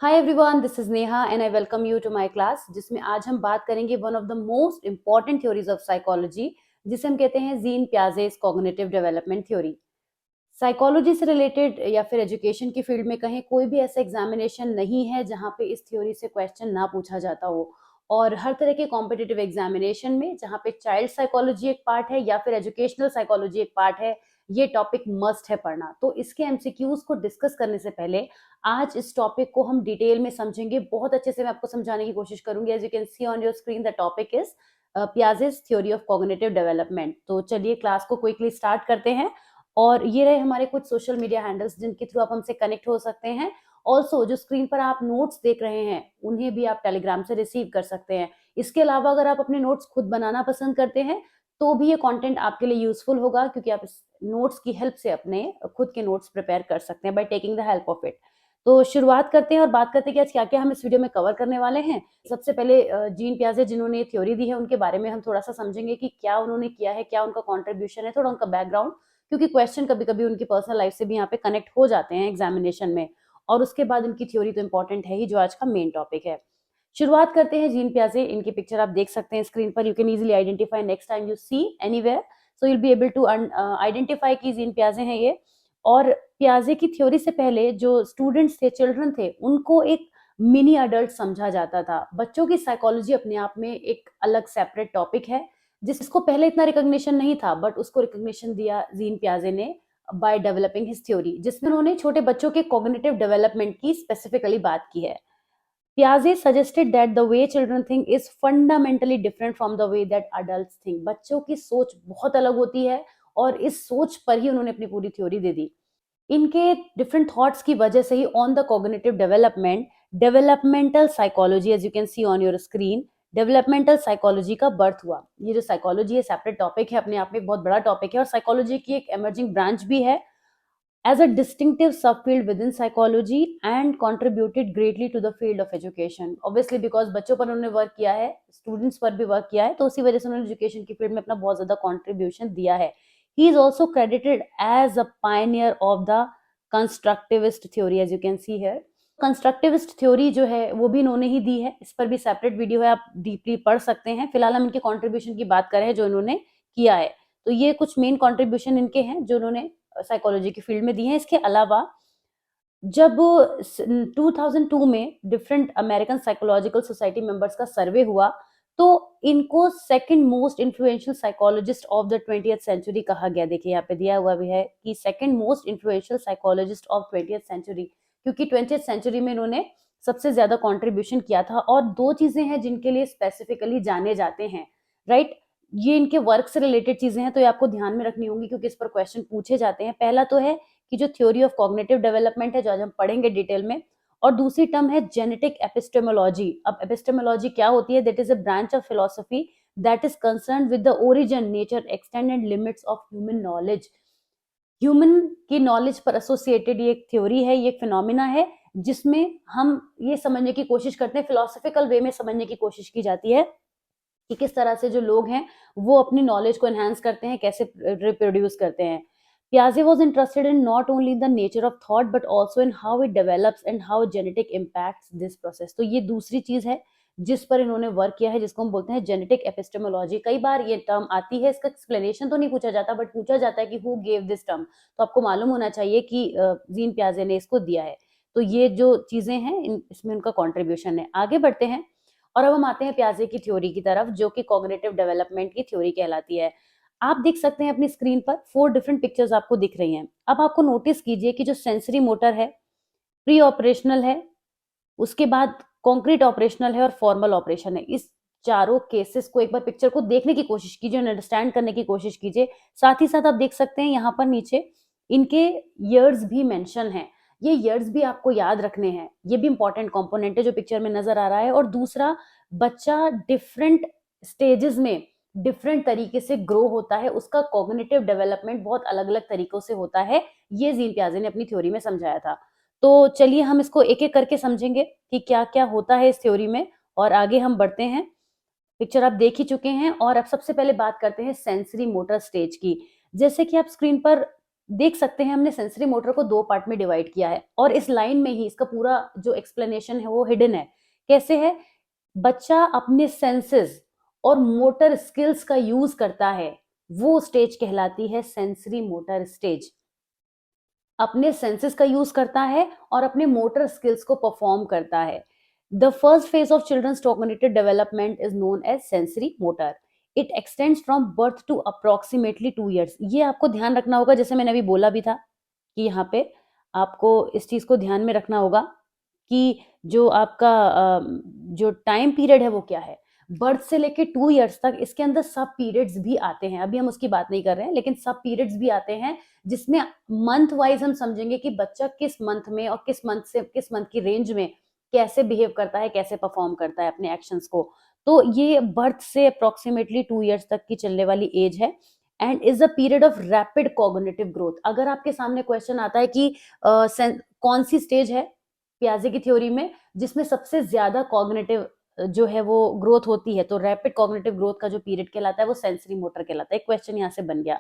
Hi everyone, this is Neha and I welcome you to my class, जिसमें आज हम बात करेंगे one of the most important theories of psychology, जिसे हम कहते हैं Jean Piaget's cognitive development theory. Psychology से रिलेटेड या फिर एजुकेशन की फील्ड में कहें, कोई भी ऐसा एग्जामिनेशन नहीं है जहां पे इस थ्योरी से क्वेश्चन ना पूछा जाता हो। और हर तरह के कॉम्पिटिटिव एग्जामिनेशन में जहां पे चाइल्ड साइकोलॉजी एक पार्ट है या फिर एजुकेशनल साइकोलॉजी एक पार्ट है, ये टॉपिक मस्ट है पढ़ना। तो इसके एमसीक्यूज को डिस्कस करने से पहले आज इस टॉपिक को हम डिटेल में समझेंगे। बहुत अच्छे से मैं आपको समझाने की कोशिश करूंगी। As you can see on your screen, the topic is Piaget's theory of cognitive development. तो चलिए क्लास को क्विकली स्टार्ट करते हैं। और ये रहे हमारे कुछ सोशल मीडिया हैंडल्स जिनके थ्रू आप हमसे कनेक्ट हो सकते हैं। ऑल्सो जो स्क्रीन पर आप नोट्स देख रहे हैं, उन्हें भी आप टेलीग्राम से रिसीव कर सकते हैं। इसके अलावा अगर आप अपने नोट्स खुद बनाना पसंद करते हैं तो भी ये कंटेंट आपके लिए यूजफुल होगा, क्योंकि आप इस नोट्स की हेल्प से अपने खुद के नोट्स प्रिपेयर कर सकते हैं by taking the help of it. तो शुरुआत करते हैं और बात करते हैं कि आज क्या क्या हम इस वीडियो में कवर करने वाले हैं। सबसे पहले जीन पियाजे जिन्होंने थ्योरी दी है, उनके बारे में हम थोड़ा सा समझेंगे कि क्या उन्होंने किया है, क्या उनका कॉन्ट्रीब्यूशन है, थोड़ा उनका बैकग्राउंड, क्योंकि क्वेश्चन कभी कभी उनकी पर्सनल लाइफ से भी यहाँ पे कनेक्ट हो जाते हैं एग्जामिनेशन में। और उसके बाद इनकी थ्योरी तो इंपॉर्टेंट है ही, जो आज का मेन टॉपिक है। शुरुआत करते हैं जीन पियाजे। इनकी पिक्चर आप देख सकते हैं स्क्रीन पर। You can easily identify next time you see anywhere, so you'll be able to identify कि जीन पियाजे हैं ये। और पियाजे की थ्योरी से पहले जो स्टूडेंट्स थे, चिल्ड्रन थे, उनको एक मिनी अडल्ट समझा जाता था। बच्चों की साइकोलॉजी अपने आप में एक अलग सेपरेट टॉपिक है, जिसको पहले इतना रिकॉग्निशन नहीं था, बट उसको रिकॉग्निशन दिया जीन पियाजे ने बाय डेवलपिंग हिज थ्योरी, जिसमें उन्होंने छोटे बच्चों के कॉग्निटिव डेवलपमेंट की स्पेसिफिकली बात की है। Piaget suggested that the way children think is fundamentally different from the way that adults think। बच्चों की सोच बहुत अलग होती है और इस सोच पर ही उन्होंने अपनी पूरी थ्योरी दे दी। इनके डिफरेंट थॉट्स की वजह से ही on the cognitive development developmental psychology, as you can see on your screen, developmental psychology का बर्थ हुआ। ये जो साइकोलॉजी है सेपरेट टॉपिक है, अपने आप में एक बहुत बड़ा टॉपिक है और साइकोलॉजी की एक एमर्जिंग ब्रांच भी है as a distinctive subfield within psychology and contributed greatly to the field of education। Obviously because बच्चों पर उन्होंने वर्क किया है, स्टूडेंट्स पर भी वर्क किया है, तो उसी वजह से उन्होंने एजुकेशन की फील्ड में अपना बहुत ज्यादा कंट्रीब्यूशन दिया है। He is also credited as a pioneer of the constructivist theory, as you can see here। Constructivist theory जो है वो भी इन्होंने ही दी है। इस पर भी सेपरेट वीडियो है, आप डीपली पढ़ सकते हैं। फिलहाल हम इनके कंट्रीब्यूशन की बात कर रहे हैं जो इन्होंने किया है। तो ये कुछ मेन कंट्रीब्यूशन इनके हैं जो उन्होंने साइकोलॉजी की फील्ड में दी है। इसके अलावा जब 2002 में different American psychological society members का सर्वे हुआ, तो इनको second most influential psychologist of the 20th century कहा गया। देखिए यहाँ पे दिया हुआ भी है कि second most influential psychologist of 20th century, क्योंकि 20th सेंचुरी में इन्होंने सबसे ज्यादा कंट्रीब्यूशन किया था। और दो चीजें हैं जिनके लिए स्पेसिफिकली जाने जाते हैं, राइट। ये इनके वर्क से रिलेटेड चीजें हैं, तो ये आपको ध्यान में रखनी होंगी क्योंकि इस पर क्वेश्चन पूछे जाते हैं। पहला तो है कि जो थ्योरी ऑफ कॉग्निटिव डेवलपमेंट है, जो आज हम पढ़ेंगे डिटेल में, और दूसरी टर्म है जेनेटिक एपिस्टेमोलॉजी। अब एपिस्टेमोलॉजी क्या होती है? That is a branch of philosophy that is concern with the origin, nature, extent and limits of human knowledge. Human की नॉलेज पर एसोसिएटेड ये एक थ्योरी है, ये एक फिनोमिना है, जिसमें हम ये समझने की कोशिश करते हैं, फिलोसफिकल वे में समझने की कोशिश की जाती है कि किस तरह से जो लोग हैं वो अपनी नॉलेज को एनहांस करते हैं, कैसे रिप्रोड्यूस करते हैं। Piaget was interested in not only the nature of thought but also in how it develops and how genetic impacts this process। तो ये दूसरी चीज है जिस पर इन्होंने वर्क किया है, जिसको हम बोलते हैं जेनेटिक एपिस्टेमोलॉजी। कई बार ये टर्म आती है, इसका एक्सप्लेनेशन तो नहीं पूछा जाता, बट पूछा जाता है कि हु गेव दिस टर्म। तो आपको मालूम होना चाहिए कि जीन पियाजे ने इसको दिया है। तो ये जो चीजें हैं इसमें उनका कॉन्ट्रीब्यूशन है। आगे बढ़ते हैं और अब हम आते हैं पियाजे की थ्योरी की तरफ, जो कि कॉग्निटिव डेवलपमेंट की थ्योरी कहलाती है। आप देख सकते हैं अपनी स्क्रीन पर 4 डिफरेंट पिक्चर्स आपको दिख रही हैं। अब आपको नोटिस कीजिए कि जो सेंसरी मोटर है, प्री ऑपरेशनल है, उसके बाद कॉन्क्रीट ऑपरेशनल है और फॉर्मल ऑपरेशन है। इस चारों केसेस को एक बार पिक्चर को देखने की कोशिश कीजिए, अंडरस्टैंड करने की कोशिश कीजिए। साथ ही साथ आप देख सकते हैं यहाँ पर नीचे इनके ईयर्स भी मेंशन हैं। ये ईयर्स भी आपको याद रखने हैं, ये भी इंपॉर्टेंट कंपोनेंट है जो पिक्चर में नजर आ रहा है। और दूसरा, बच्चा डिफरेंट स्टेजेस में डिफरेंट तरीके से ग्रो होता है, उसका कॉग्निटिव डेवलपमेंट बहुत अलग अलग तरीकों से होता है। ये जीन पियाजे ने अपनी थ्योरी में समझाया था। तो चलिए हम इसको एक एक करके समझेंगे कि क्या क्या होता है इस थ्योरी में, और आगे हम बढ़ते हैं। पिक्चर आप देख ही चुके हैं और अब सबसे पहले बात करते हैं सेंसरी मोटर स्टेज की। जैसे कि आप स्क्रीन पर देख सकते हैं हमने सेंसरी मोटर को 2 पार्ट में डिवाइड किया है और इस लाइन में ही इसका पूरा जो एक्सप्लेनेशन है वो हिडन है। कैसे है? बच्चा अपने सेंसेस और मोटर स्किल्स का यूज करता है, वो स्टेज कहलाती है सेंसरी मोटर स्टेज। अपने सेंसेस का यूज करता है और अपने मोटर स्किल्स को परफॉर्म करता है। The first phase of children's cognitive development is known as sensory motor. It extends from birth to approximately 2 years। ये आपको ध्यान रखना होगा, जैसे मैंने अभी बोला भी था कि यहाँ पे आपको इस चीज को ध्यान में रखना होगा कि जो आपका जो टाइम पीरियड है वो क्या है। बर्थ से लेके 2 years तक इसके अंदर सब पीरियड्स भी आते हैं, अभी हम उसकी बात नहीं कर रहे हैं, लेकिन सब पीरियड्स भी आते हैं जिसमें मंथ वाइज हम समझेंगे कि बच्चा किस मंथ में और किस मंथ से किस मंथ की रेंज में कैसे बिहेव करता है, कैसे परफॉर्म करता है अपने एक्शंस को। तो ये बर्थ से अप्रोक्सीमेटली 2 years तक की चलने वाली एज है and is a period of rapid cognitive growth. अगर आपके सामने क्वेश्चन आता है कि कौन सी स्टेज है पियाजे की थ्योरी में जिसमें सबसे ज्यादा कॉग्निटिव जो है वो ग्रोथ होती है, तो रैपिड कॉग्निटिव ग्रोथ का जो पीरियड कहलाता है वो सेंसरी मोटर कहलाता है। एक क्वेश्चन यहाँ से बन गया।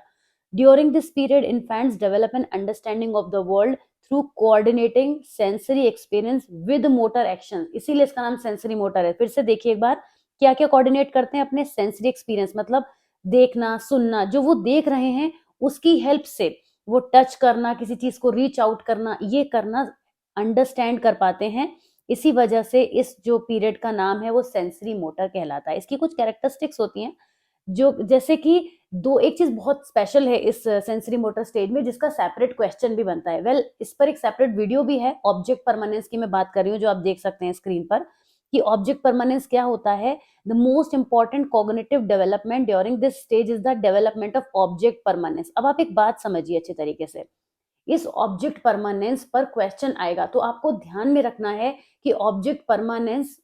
During this period infants develop an understanding of the world through coordinating sensory experience with motor action, इसीलिए इसका नाम सेंसरी मोटर है। फिर से देखिए एक बार, क्या क्या कोऑर्डिनेट करते हैं अपने सेंसरी एक्सपीरियंस, मतलब देखना सुनना, जो वो देख रहे हैं उसकी हेल्प से वो टच करना, किसी चीज को रीच आउट करना, ये करना अंडरस्टैंड कर पाते हैं। इसी वजह से इस जो पीरियड का नाम है वो सेंसरी मोटर कहलाता है। इसकी कुछ कैरेक्टरिस्टिक्स होती हैं जो जैसे कि दो, एक चीज बहुत स्पेशल है इस सेंसरी मोटर स्टेज में जिसका सेपरेट क्वेश्चन भी बनता है। वेल इस पर एक सेपरेट वीडियो भी है, ऑब्जेक्ट परमानेंस की मैं बात कर रही हूँ, जो आप देख सकते हैं स्क्रीन पर कि ऑब्जेक्ट परमानेंस क्या होता है। The most important cognitive development during this stage is the development of object permanence. अब आप एक बात समझिए अच्छे तरीके से, इस ऑब्जेक्ट परमानेंस पर क्वेश्चन आएगा तो आपको ध्यान में रखना है कि object permanence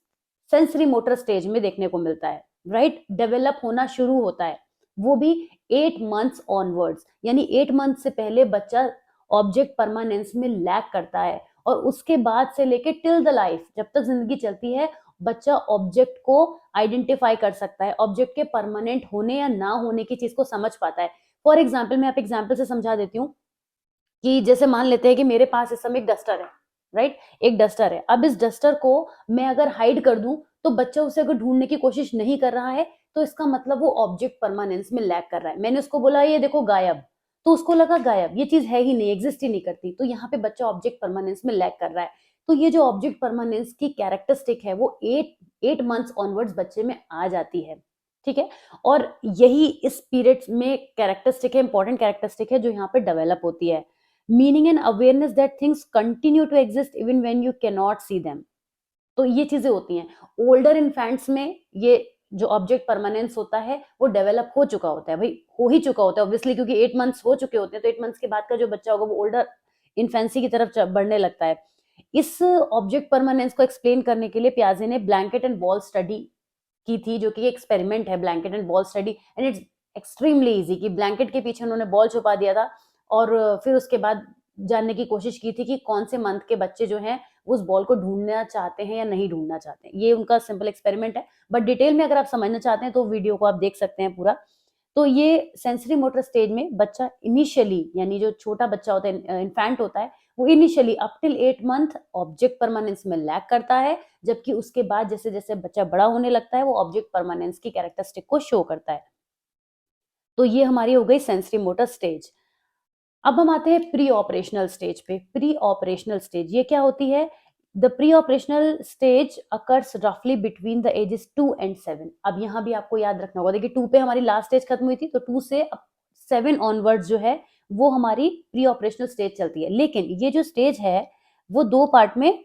sensory motor stage में देखने को मिलता है, राइट? डेवलप होना शुरू होता है वो भी 8 months ऑनवर्ड्स, यानी 8 month से पहले बच्चा ऑब्जेक्ट परमानेंस में लैक करता है और उसके बाद से लेके टिल द लाइफ, जब तक जिंदगी चलती है, बच्चा ऑब्जेक्ट को आइडेंटिफाई कर सकता है, ऑब्जेक्ट के परमानेंट होने या ना होने की चीज को समझ पाता है। फॉर एग्जाम्पल, मैं आप एग्जाम्पल से समझा देती हूँ कि जैसे मान लेते हैं कि मेरे पास इस समय एक डस्टर है, राइट? एक डस्टर है। अब इस डस्टर को मैं अगर हाइड कर दूं तो बच्चा उसे अगर ढूंढने की कोशिश नहीं कर रहा है तो इसका मतलब वो ऑब्जेक्ट परमानेंस में लैक कर रहा है। मैंने उसको बोला ये देखो गायब, तो उसको लगा गायब, ये चीज है ही नहीं, एग्जिस्ट ही नहीं करती, तो यहाँ पे बच्चा ऑब्जेक्ट परमानेंस में लैक कर रहा है। तो ये जो ऑब्जेक्ट परमानेंस की कैरेक्टरिस्टिक है वो 8 months ऑनवर्ड्स बच्चे में आ जाती है, ठीक है? और यही इस पीरियड में कैरेक्टरिस्टिक है, इंपॉर्टेंट कैरेक्टरिस्टिक है जो यहाँ पे डेवलप होती है। Meaning and awareness that things continue to exist even when you can not see them. तो ये चीजें होती हैं। ओल्डर इन्फेंट्स में ये जो ऑब्जेक्ट परमानेंस होता है वो डेवलप हो चुका होता है, भाई हो ही चुका होता है ऑब्वियसली, क्योंकि 8 months हो चुके होते हैं, तो 8 months के बाद का जो बच्चा होगा वो ओल्डर इन्फेंसी की तरफ बढ़ने लगता है। इस ऑब्जेक्ट परमानेंस को एक्सप्लेन करने के लिए पियाजे ने ब्लैंकेट एंड बॉल स्टडी की थी, जो कि एक्सपेरिमेंट है blanket and ball study, and it's extremely easy. कि ब्लैंकेट के पीछे उन्होंने बॉल छुपा दिया था और फिर उसके बाद जानने की कोशिश की थी कि कौन से मंथ के बच्चे जो हैं उस बॉल को ढूंढना चाहते हैं या नहीं ढूंढना चाहते हैं। ये उनका सिंपल एक्सपेरिमेंट है, बट डिटेल में अगर आप समझना चाहते हैं तो वीडियो को आप देख सकते हैं पूरा। तो ये सेंसरी मोटर स्टेज में बच्चा इनिशियली, यानी जो छोटा बच्चा होता है, इन्फेंट होता है, वो initially up till 8 month object permanence में लैक करता है, जबकि उसके बाद जैसे जैसे बच्चा बड़ा होने लगता है वो ऑब्जेक्ट परमानेंस की कैरेक्टरिस्टिक को शो करता है। तो ये हमारी हो गई सेंसरी मोटर स्टेज। अब हम आते हैं प्री ऑपरेशनल स्टेज पे। प्री ऑपरेशनल स्टेज ये क्या होती है? The pre operational stage occurs रफली बिटवीन द एजेस 2 and 7। अब यहाँ भी आपको याद रखना होगा, देखिए 2 पे हमारी लास्ट स्टेज खत्म हुई थी, तो 2 से 7 ऑनवर्ड्स जो है वो हमारी प्री ऑपरेशनल स्टेज चलती है। लेकिन ये जो स्टेज है वो 2 पार्ट में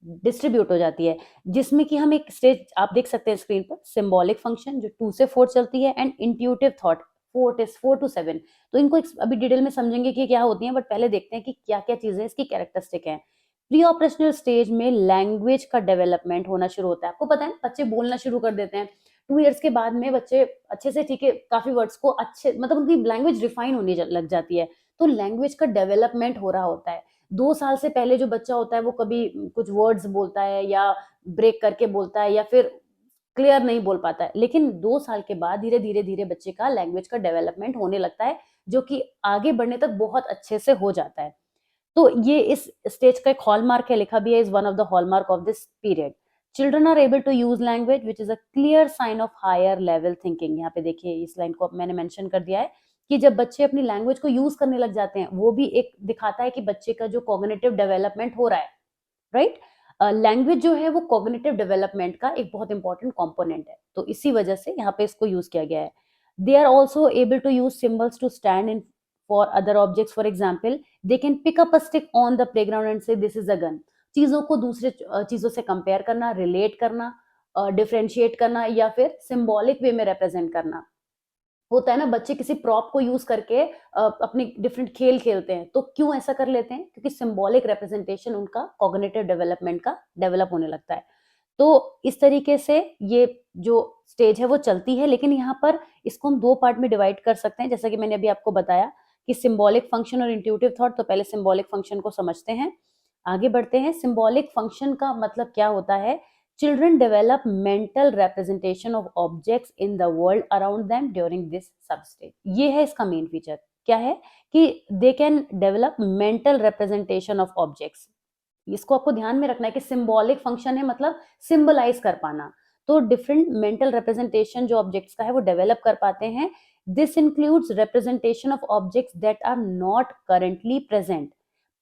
डिस्ट्रीब्यूट हो जाती है, जिसमें कि हम एक स्टेज आप देख सकते हैं स्क्रीन पर, सिंबॉलिक फंक्शन जो 2 से 4 चलती है, एंड इंट्यूटिव थॉट 4 to 7। तो इनको अभी डिटेल में समझेंगे कि क्या होती है, बट पहले देखते हैं कि क्या क्या चीजें इसकी कैरेक्टरिस्टिक है। प्री ऑपरेशनल स्टेज में लैंग्वेज का डेवलपमेंट होना शुरू होता है। आपको पता है ना, बच्चे बोलना शुरू कर देते हैं 2 years के बाद में, बच्चे अच्छे से, ठीक है, काफी वर्ड्स को अच्छे, मतलब उनकी लैंग्वेज रिफाइन होने लग जाती है, तो लैंग्वेज का डेवलपमेंट हो रहा होता है। 2 साल से पहले जो बच्चा होता है वो कभी कुछ वर्ड्स बोलता है या ब्रेक करके बोलता है या फिर क्लियर नहीं बोल पाता है, लेकिन 2 साल के बाद धीरे धीरे धीरे बच्चे का लैंग्वेज का डेवलपमेंट होने लगता है, जो कि आगे बढ़ने तक बहुत अच्छे से हो जाता है। तो ये इस स्टेज का एक हॉलमार्क है, लिखा भी है, is one of the hallmark of this period. Children are able to use language which is a clear sign of higher level thinking. यहाँ पे देखिए इस लाइन को मैंने मेंशन कर दिया है कि जब बच्चे अपनी लैंग्वेज को यूज करने लग जाते हैं, वो भी एक दिखाता है कि बच्चे का जो कॉग्निटिव डेवलपमेंट हो रहा है, राइट। लैंग्वेज जो है वो कॉग्निटिव डेवलपमेंट का एक बहुत इंपॉर्टेंट कंपोनेंट है, तो इसी वजह से यहाँ पे इसको यूज किया गया है। They are also able to use symbols to stand in for other objects. For example, they can pick up a stick on the playground and say this is a gun. चीजों को दूसरे चीजों से compare करना, relate करना, differentiate करना, या फिर सिंबॉलिक वे में रिप्रेजेंट करना। होता है ना, बच्चे किसी प्रॉप को यूज करके अपने डिफरेंट खेल खेलते हैं, तो क्यों ऐसा कर लेते हैं? क्योंकि सिंबॉलिक रिप्रेजेंटेशन उनका कॉग्निटिव डेवलपमेंट का डेवलप होने लगता है। तो इस तरीके से ये जो स्टेज है वो चलती है, लेकिन यहाँ पर इसको हम दो पार्ट में डिवाइड कर सकते हैं, जैसा कि मैंने अभी आपको बताया कि सिंबॉलिक फंक्शन और इंट्यूटिव थॉट। तो पहले सिंबॉलिक फंक्शन को समझते हैं, आगे बढ़ते हैं। सिंबॉलिक फंक्शन का मतलब क्या होता है? Children develop mental representation of objects in the world around them during this substage. ये है इसका मेन फीचर। क्या है कि they can develop mental representation of objects। इसको आपको ध्यान में रखना है कि सिंबॉलिक फंक्शन है मतलब सिंबलाइज कर पाना, तो डिफरेंट मेंटल रिप्रेजेंटेशन जो ऑब्जेक्ट्स का है वो डेवलप कर पाते हैं। This includes representation of objects that are not currently present.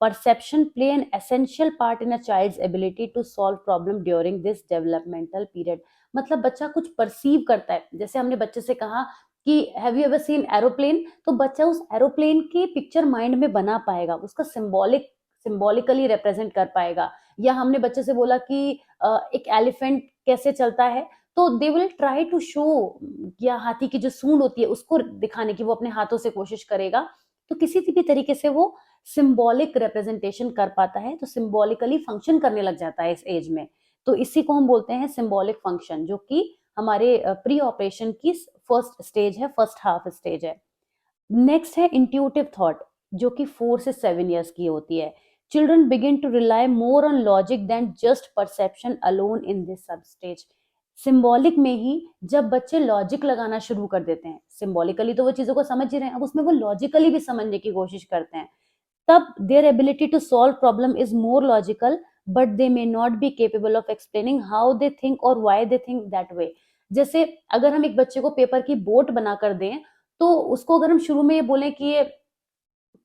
Perception play an essential part in a child's ability to solve problem during this developmental period। मतलब बच्चा कुछ परसीव करता है, जैसे हमने बच्चे से कहा कि have you ever seen aeroplane, तो बच्चा उस एरोप्लेन की पिक्चर माइंड में बना पाएगा, उसका सिंबॉलिकली रिप्रेजेंट कर पाएगा। या हमने बच्चे से बोला कि एक एलिफेंट कैसे चलता है, तो they will try to show, या हाथी की जो सूंड होती है उसको दिखाने की वो अपने हाथों से कोशिश करेगा। तो किसी भी तरीके से वो सिंबॉलिक रिप्रेजेंटेशन कर पाता है, तो सिंबॉलिकली फंक्शन करने लग जाता है इस एज में। तो इसी को हम बोलते हैं सिंबॉलिक फंक्शन, जो कि हमारे प्री ऑपरेशन की फर्स्ट स्टेज है, फर्स्ट हाफ स्टेज है। नेक्स्ट है इंट्यूटिव थॉट, जो कि 4 से 7 इयर्स की होती है। Children begin to rely more on logic than just perception alone in this sub stage. Symbolic में ही जब बच्चे लॉजिक लगाना शुरू कर देते हैं, सिंबॉलिकली तो वो चीजों को समझ ही रहे हैं, अब उसमें वो लॉजिकली भी समझने की कोशिश करते हैं, तब their ability to solve problem is more logical, but they may not be capable of explaining how they think or why they think that way। जैसे अगर हम एक बच्चे को पेपर की बोट बनाकर दें, तो उसको अगर हम शुरू में ये बोलें कि ये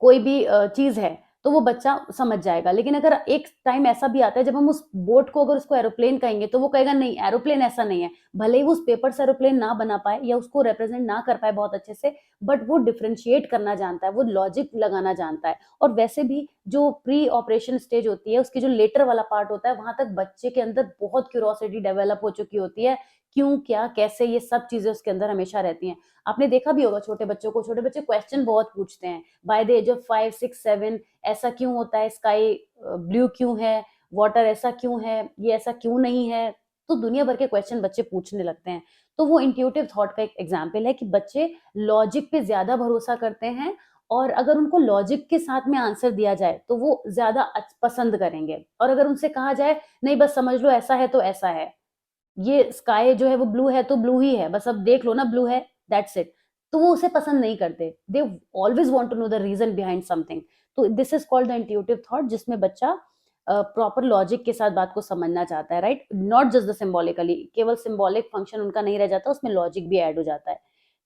कोई भी चीज है, तो वो बच्चा समझ जाएगा। लेकिन अगर एक टाइम ऐसा भी आता है जब हम उस बोट को अगर उसको एरोप्लेन कहेंगे, तो वो कहेगा नहीं, एरोप्लेन ऐसा नहीं है। भले ही वो उस पेपर से एरोप्लेन ना बना पाए या उसको रिप्रेजेंट ना कर पाए बहुत अच्छे से, बट वो डिफरेंशिएट करना जानता है, वो लॉजिक लगाना जानता है। और वैसे भी जो प्री ऑपरेशन स्टेज होती है, उसकी जो लेटर वाला पार्ट होता है, वहां तक बच्चे के अंदर बहुत क्यूरोसिटी डेवलप हो चुकी होती है। क्यों, क्या, कैसे, ये सब चीजें उसके अंदर हमेशा रहती हैं। आपने देखा भी होगा छोटे बच्चों को, छोटे बच्चे क्वेश्चन बहुत पूछते हैं बाय द एज ऑफ 5, 6, 7। ऐसा क्यों होता है, स्काई ब्लू क्यों है, वाटर ऐसा क्यों है, ये ऐसा क्यों नहीं है। तो दुनिया भर के क्वेश्चन बच्चे पूछने लगते हैं। तो वो इंट्यूटिव थॉट का एक एग्जाम्पल है कि बच्चे लॉजिक पे ज्यादा भरोसा करते हैं, और अगर उनको लॉजिक के साथ में आंसर दिया जाए तो वो ज्यादा पसंद करेंगे। और अगर उनसे कहा जाए नहीं बस समझ लो ऐसा है तो ऐसा है, ये स्काई जो है वो ब्लू है तो ब्लू ही है, बस अब देख लो ना ब्लू है, दैट्स इट, तो वो उसे पसंद नहीं करते। They always want to know the reason behind something. तो this is called the intuitive thought, जिसमें बच्चा प्रॉपर लॉजिक के साथ बात को समझना चाहता है, right, not just the symbolically. केवल सिंबॉलिक फंक्शन उनका नहीं रह जाता, उसमें लॉजिक भी ऐड हो जाता है।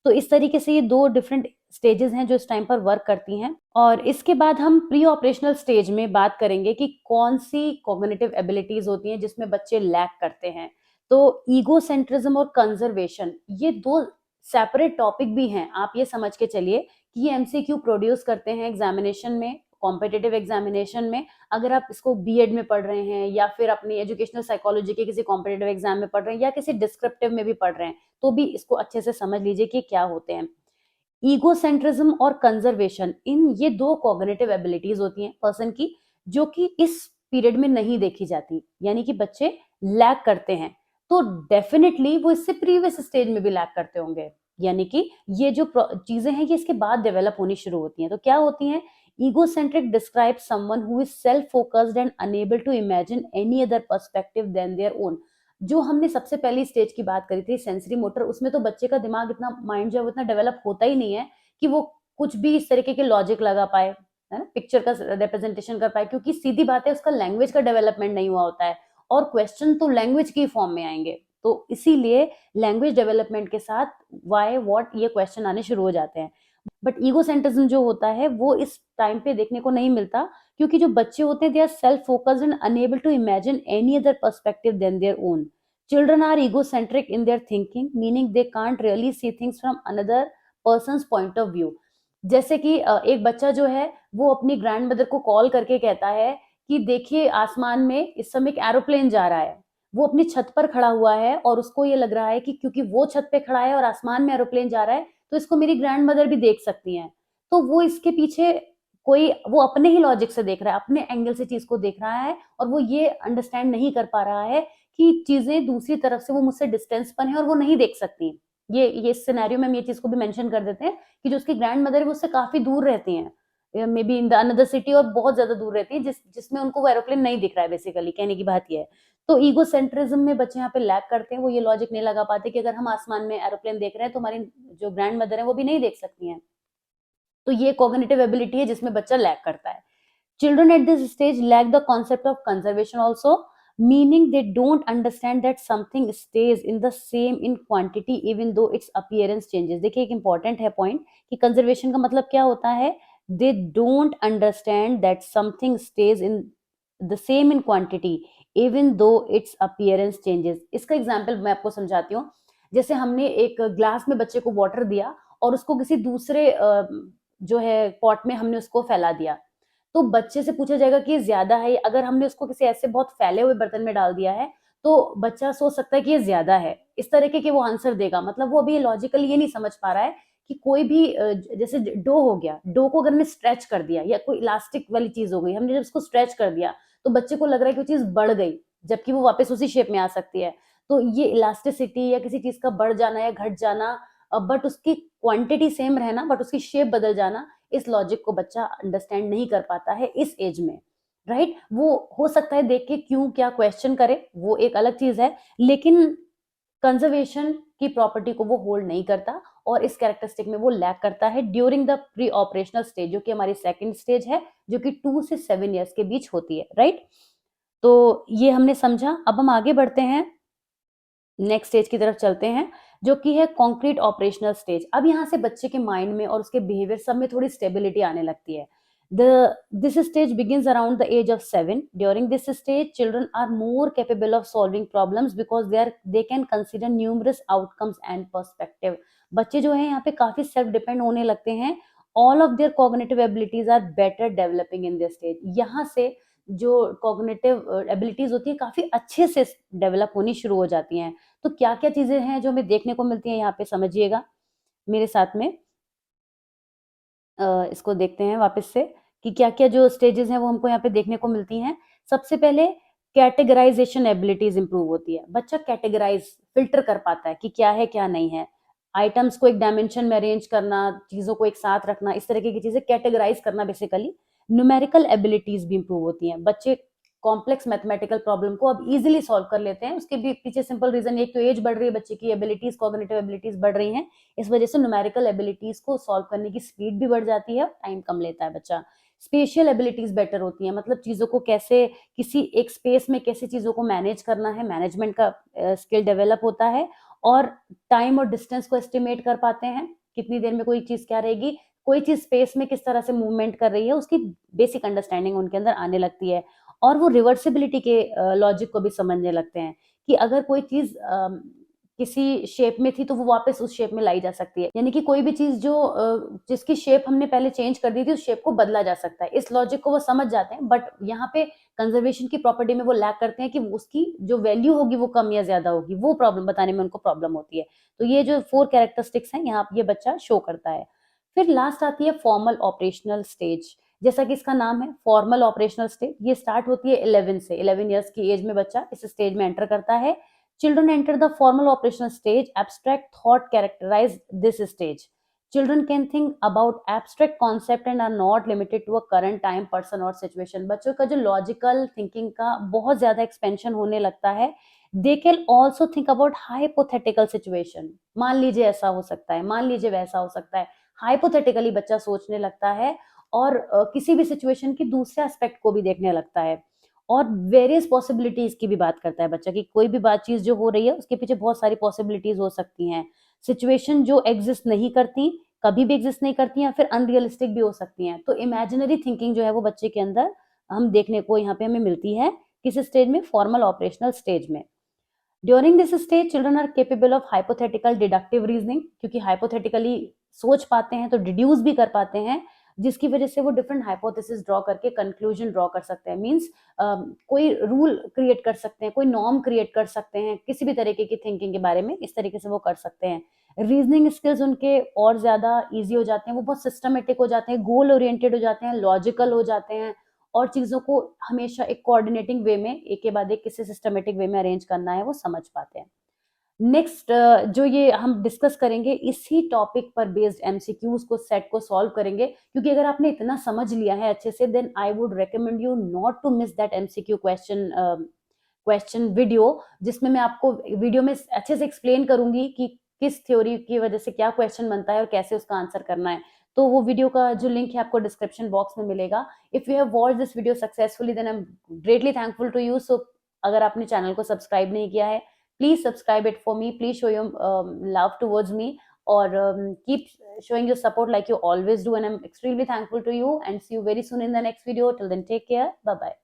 तो इस तरीके से ये दो डिफरेंट स्टेजेस हैं जो इस टाइम पर वर्क करती हैं। और इसके बाद हम प्री ऑपरेशनल स्टेज में बात करेंगे कि कौन सी कॉग्निटिव एबिलिटीज होती हैं जिसमें बच्चे लैक करते हैं। तो ईगोसेंट्रिज्म और कंजर्वेशन, ये दो सेपरेट टॉपिक भी हैं। आप ये समझ के चलिए कि ये एमसीक्यू प्रोड्यूस करते हैं एग्जामिनेशन में, कॉम्पिटिटिव एग्जामिनेशन में। अगर आप इसको बीएड में पढ़ रहे हैं, या फिर अपनी एजुकेशनल साइकोलॉजी के किसी कॉम्पिटिटिव एग्जाम में पढ़ रहे हैं, या किसी डिस्क्रिप्टिव में भी पढ़ रहे हैं, तो भी इसको अच्छे से समझ लीजिए कि क्या होते हैं। ईगोसेंट्रिज्म और कंजर्वेशन, इन ये दो कॉग्निटिव एबिलिटीज होती हैं पर्सन की, जो कि इस पीरियड में नहीं देखी जाती, यानी कि बच्चे लैक करते हैं। तो डेफिनेटली वो इससे प्रीवियस स्टेज में भी लैक करते होंगे, यानी कि ये जो चीजें हैं ये इसके बाद डेवलप होनी शुरू होती हैं। तो क्या होती हैं? egocentric describes someone who is self focused and unable to imagine any other perspective than their own। जो हमने सबसे पहली स्टेज की बात करी थी सेंसरी मोटर, उसमें तो बच्चे का दिमाग इतना, माइंड जो है वो इतना डेवलप होता ही नहीं है कि वो कुछ भी इस तरीके के लॉजिक लगा पाए, है ना, पिक्चर का रिप्रेजेंटेशन कर पाए, क्योंकि सीधी बात है उसका लैंग्वेज का डेवलपमेंट नहीं हुआ होता है और क्वेश्चन तो लैंग्वेज की फॉर्म में आएंगे, तो इसीलिए लैंग्वेज डेवलपमेंट के साथ वाई व्हाट ये क्वेश्चन आने शुरू हो जाते हैं। बट ईगोसेंट्रिज्म जो होता है वो इस टाइम पे देखने को नहीं मिलता, क्योंकि जो बच्चे होते हैं they are self focused and unable to imagine any other perspective than their own. Children are egocentric in their thinking, meaning they can't really see things from another person's point of view। जैसे कि एक बच्चा जो है वो अपनी grand mother को call करके कहता है कि देखिए आसमान में इस समय एक एरोप्लेन जा रहा है। वो अपनी छत पर खड़ा हुआ है और उसको ये लग रहा है कि क्योंकि वो छत पे खड़ा है और आसमान में एरोप्लेन जा रहा है तो इसको मेरी ग्रैंड मदर भी देख सकती हैं। तो वो इसके पीछे कोई वो अपने ही लॉजिक से देख रहा है, अपने एंगल से चीज को देख रहा है और वो ये अंडरस्टैंड नहीं कर पा रहा है कि चीजें दूसरी तरफ से वो मुझसे डिस्टेंस पर है और वो नहीं देख सकती। ये इस सिनेरियो में हम ये चीज को भी मेंशन कर देते हैं कि जो उसकी ग्रैंड मदर है वो उससे काफी दूर रहती हैं, may be in the another city, और बहुत ज्यादा दूर रहती है जिसमें उनको वो एरोप्लेन नहीं दिख रहा है। बेसिकली कहने की बात ये है। तो ईगोसेंट्रिज्म में बच्चे यहाँ पे लैग करते हैं, वो ये लॉजिक नहीं लगा पाते कि अगर हम आसमान में एरोप्लेन देख रहे हैं तो हमारी जो ग्रैंड मदर है वो भी नहीं देख सकती हैं। तो ये कॉग्निटिव एबिलिटी है जिसमें बच्चा लैग करता है। Children at this stage lack the concept of conservation also, meaning they don't understand that something stays in the same in quantity even though its appearance changes। देखिए एक important है point कि conservation का मतलब क्या होता है। They don't understand that something stays in the same in quantity even though its appearance changes। इसका example मैं आपको समझाती हूँ। जैसे हमने एक ग्लास में बच्चे को वाटर दिया और उसको किसी दूसरे जो है पॉट में हमने उसको फैला दिया, तो बच्चे से पूछा जाएगा कि ये ज्यादा है। अगर हमने उसको किसी ऐसे बहुत फैले हुए बर्तन में डाल दिया है तो बच्चा सोच सकता है कि ये ज्यादा है, इस तरीके के वो आंसर देगा। मतलब वो अभी लॉजिकली ये नहीं समझ पा रहा है कि कोई भी जैसे डो हो गया, डो को अगर हमने स्ट्रेच कर दिया या कोई इलास्टिक वाली चीज हो गई, हमने जब उसको स्ट्रेच कर दिया तो बच्चे को लग रहा है कि वो चीज बढ़ गई, जबकि वो वापस उसी शेप में आ सकती है। तो ये इलास्टिसिटी या किसी चीज का बढ़ जाना या घट जाना, बट उसकी क्वांटिटी सेम रहना बट उसकी शेप बदल जाना, इस लॉजिक को बच्चा अंडरस्टैंड नहीं कर पाता है इस एज में। राइट, वो हो सकता है देख के क्यों क्या क्वेश्चन करे, वो एक अलग चीज है, लेकिन कंजर्वेशन की प्रॉपर्टी को वो होल्ड नहीं करता और इस कैरेक्टरिस्टिक में वो लैक करता है during the pre operational stage, जो कि हमारी सेकंड स्टेज है, जो कि 2 से 7 इयर्स के बीच होती है। राइट, तो ये हमने समझा। अब हम आगे बढ़ते हैं, नेक्स्ट स्टेज की तरफ चलते हैं, जो कि है कॉन्क्रीट ऑपरेशनल स्टेज। अब यहाँ से बच्चे के माइंड में और उसके बिहेवियर सब में थोड़ी स्टेबिलिटी आने लगती है। This stage begins around the age of 7। During this stage, children are more capable of solving problems because they can consider numerous outcomes and perspective। बच्चे जो है यहाँ पे काफी सेल्फ डिपेंड होने लगते हैं। All of their cognitive abilities are better developing in this stage। यहाँ से जो कॉग्निटिव एबिलिटीज होती है काफी अच्छे से डेवलप होनी शुरू हो जाती हैं। तो क्या क्या चीजें हैं जो हमें देखने को मिलती हैं यहाँ पे, समझिएगा मेरे साथ में। इसको देखते हैं वापस से कि क्या क्या जो स्टेजेस हैं वो हमको यहाँ पे देखने को मिलती हैं। सबसे पहले कैटेगराइजेशन एबिलिटीज इंप्रूव होती है। बच्चा कैटेगराइज फिल्टर कर पाता है कि क्या है क्या नहीं है, आइटम्स को एक डायमेंशन में अरेंज करना, चीजों को एक साथ रखना, इस तरीके की चीजें कैटेगराइज करना बेसिकली। न्यूमेरिकल एबिलिटीज भी इंप्रूव होती हैं। बच्चे कॉम्प्लेक्स मैथमेटिकल प्रॉब्लम को अब इजीली सॉल्व कर लेते हैं। उसके भी पीछे सिंपल रीजन, एक तो एज बढ़ रही है, बच्चे की एबिलिटीज, कॉग्निटिव एबिलिटीज बढ़ रही हैं, इस वजह से न्यूमेरिकल एबिलिटीज को सॉल्व करने की स्पीड भी बढ़ जाती है, टाइम कम लेता है बच्चा। स्पेशियल एबिलिटीज बेटर होती हैं, मतलब चीजों को कैसे किसी एक स्पेस में कैसे चीजों को मैनेज करना है, मैनेजमेंट का स्किल डेवलप होता है। और टाइम और डिस्टेंस को एस्टिमेट कर पाते हैं, कितनी देर में कोई चीज क्या रहेगी, कोई चीज स्पेस में किस तरह से मूवमेंट कर रही है, उसकी बेसिक अंडरस्टैंडिंग उनके अंदर आने लगती है। और वो रिवर्सिबिलिटी के लॉजिक को भी समझने लगते हैं कि अगर कोई चीज किसी शेप में थी तो वो वापस उस शेप में लाई जा सकती है, यानी कि कोई भी चीज जो जिसकी शेप हमने पहले चेंज कर दी थी उस शेप को बदला जा सकता है। इस लॉजिक को वो समझ जाते हैं, बट यहाँ पे कंजर्वेशन की प्रॉपर्टी में वो लैक करते हैं कि उसकी जो वैल्यू होगी वो कम या ज्यादा होगी, वो प्रॉब्लम बताने में उनको प्रॉब्लम होती है। तो ये जो 4 कैरेक्टरिस्टिक्स हैं यहाँ ये बच्चा शो करता है। फिर लास्ट आती है फॉर्मल ऑपरेशनल स्टेज। जैसा कि इसका नाम है फॉर्मल ऑपरेशनल स्टेज, ये स्टार्ट होती है 11 से। 11 इयर्स की एज में बच्चा इस स्टेज में एंटर करता है। Children enter the formal operational stage, abstract thought characterize this stage. Children can think about abstract concept and are not limited to a current time person और सिचुएशन। बच्चों का जो लॉजिकल थिंकिंग का बहुत ज्यादा एक्सपेंशन होने लगता है। They can also think about hypothetical situation, मान लीजिए ऐसा हो सकता है, मान लीजिए वैसा हो सकता है। हाइपोथेटिकली बच्चा सोचने लगता है और किसी भी सिचुएशन की दूसरे एस्पेक्ट को भी देखने लगता है और वेरियस पॉसिबिलिटीज की भी बात करता है बच्चा कि कोई भी बात चीज जो हो रही है उसके पीछे बहुत सारी पॉसिबिलिटीज हो सकती हैं। सिचुएशन जो एग्जिस्ट नहीं करती, कभी भी एग्जिस्ट नहीं करती या फिर अनरियलिस्टिक भी हो सकती हैं। तो इमेजिनरी थिंकिंग जो है वो बच्चे के अंदर हम देखने को यहाँ पे हमें मिलती है। किस स्टेज में? फॉर्मल ऑपरेशनल स्टेज में। During this stage children are capable of hypothetical deductive reasoning, क्योंकि हाइपोथेटिकली सोच पाते हैं तो डिड्यूस भी कर पाते हैं, जिसकी वजह से वो डिफरेंट हाइपोथेसिस ड्रॉ करके कंक्लूजन ड्रॉ कर सकते हैं। मींस कोई रूल क्रिएट कर सकते हैं, कोई नॉर्म क्रिएट कर सकते हैं किसी भी तरीके की थिंकिंग के बारे में, इस तरीके से वो कर सकते हैं। रीजनिंग स्किल्स उनके और ज्यादा इजी हो जाते हैं, वो बहुत सिस्टमेटिक हो जाते हैं, गोल ओरिएंटेड हो जाते हैं, लॉजिकल हो जाते हैं और चीजों को हमेशा एक कोऑर्डिनेटिंग वे में एक के बाद एक किसी सिस्टमेटिक वे में अरेंज करना है वो समझ पाते हैं। नेक्स्ट जो ये हम डिस्कस करेंगे इसी टॉपिक पर बेस्ड एमसीक्यूज को सेट को सॉल्व करेंगे, क्योंकि अगर आपने इतना समझ लिया है अच्छे से then I would recommend you not to miss that MCQ question video, जिसमें मैं आपको वीडियो में अच्छे से एक्सप्लेन करूंगी कि किस थ्योरी की वजह से क्या क्वेश्चन बनता है और कैसे उसका आंसर करना है। तो वो वीडियो का जो लिंक है आपको डिस्क्रिप्शन बॉक्स में मिलेगा। If you have watched this video successfully then I am greatly thankful to you. So अगर आपने चैनल को सब्सक्राइब नहीं किया है, please subscribe it for me, please show your love towards me, or keep showing your support like you always do, and I'm extremely thankful to you, and see you very soon in the next video. Till then, take care, bye bye.